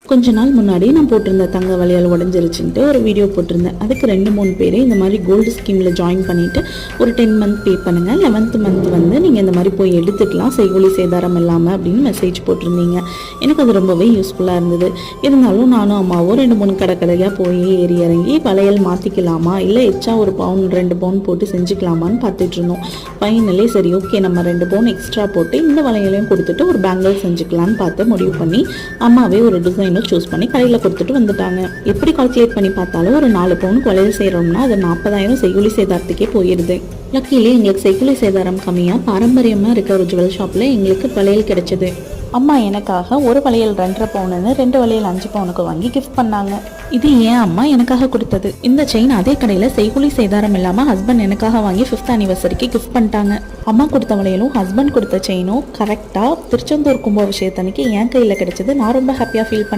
கொஞ்ச நாள் முன்னாடி நான் போட்டிருந்த தங்க வளையல் உடஞ்சிருச்சுன்ட்டு ஒரு வீடியோ போட்டிருந்தேன். அதுக்கு 2-3 பேர் இந்த மாதிரி கோல்டு ஸ்கீமில் ஜாயின் பண்ணிவிட்டு ஒரு 10 மந்த் பே பண்ணுங்கள், 11th மந்த் வந்து நீங்கள் இந்த மாதிரி போய் எடுத்துக்கலாம் செய்கூலி சேதாரம் இல்லாமல் அப்படின்னு மெசேஜ் போட்டிருந்தீங்க. எனக்கு அது ரொம்பவே யூஸ்ஃபுல்லாக இருந்தது. இருந்தாலும் நானும் அம்மாவும் 2-3 கடையாக போய் ஏறி இறங்கி வளையல் மாற்றிக்கலாமா இல்லை எச்சா ஒரு பவுன் 2 பவுன் போட்டு செஞ்சுக்கலாமான்னு பார்த்துட்டு இருந்தோம். ஃபைனலே சரி ஓகே நம்ம 2 பவுன் எக்ஸ்ட்ரா போட்டு இந்த வளையலையும் கொடுத்துட்டு ஒரு பேங்கிள் செஞ்சுக்கலான்னு பார்த்து முடிவு பண்ணி அம்மாவே ஒரு டிசைன் சூஸ் பண்ணி கடையில் கொடுத்துட்டு வந்துட்டாங்க. எப்படி கால்குலேட் பண்ணி பார்த்தாலும் ஒரு 4 பவுனுக்கு வளையல் செய்கிறோம்னா அது 40,000 செய்கூலி சேதாரத்துக்கே போயிடுது. லக்கிலே எங்களுக்கு செய்கூலி சேதாரம் கம்மியாக பாரம்பரியமாக இருக்க ஒரு ஜுவல் ஷாப்பில் எங்களுக்கு வளையல் கிடைச்சது. அம்மா எனக்காக ஒரு வளையல் 2.5 பவுனுன்னு 2 வளையல் 5 பவுனுக்கு வாங்கி கிஃப்ட் பண்ணாங்க. இது ஏன் அம்மா எனக்காக கொடுத்தது. இந்த செயின் அதே கடையில் செய்கூலி சேதாரம் இல்லாமல் ஹஸ்பண்ட் எனக்காக வாங்கி 5th anniversary கிஃப்ட் பண்ணிட்டாங்க. அம்மா கொடுத்த வளையலும் ஹஸ்பண்ட் கொடுத்த செயினும் கரெக்டாக திருச்செந்தூர் கும்பாபிஷேகத்தன்னைக்கு என் கையில் கிடைச்சது. நான் ரொம்ப ஹாப்பியாக ஃபீல் பண்ணேன்.